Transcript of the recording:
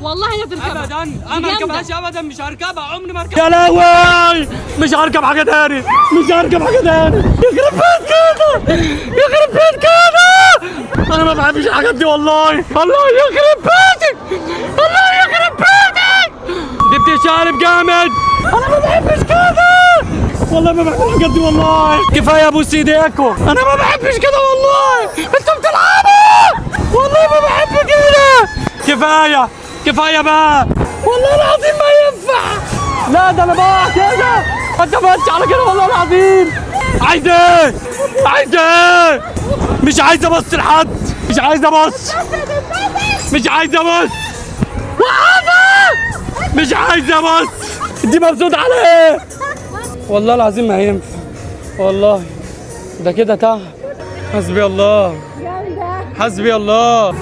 والله لا تركبها ابدا دي انا ما جامدة. اركبهاش ابدا، مش هركبها، عمري ما اركبها. يا لهوي مش هركب حاجه تاني، مش هركب حاجه تاني. يخرب بيت كده، يخرب بيت كده. انا ما بحبش الحاجات دي والله، الله يخرب بيتك، الله يخرب بيتك. دي بتشقلب جامد، انا ما بحبش كده والله، ما بحب الحاجات دي والله. كفايه ابوس ايديكم، انا ما بحبش كده والله. انتوا بتلعبوا والله، ما بحب كده. كفايه كفايه بقى والله العظيم ما ينفع. لا ده انا بقى كده، ما اتفقتش على كده والله العظيم. عايز ايه؟ عايز ايه؟ مش عايز ابص لحد، مش عايز ابص، مش عايز ابص، مش عايز ابص. دي مبسوط على ايه؟ والله العظيم ما هينفع والله، ده كده تعب. حسبي الله، حسبي الله.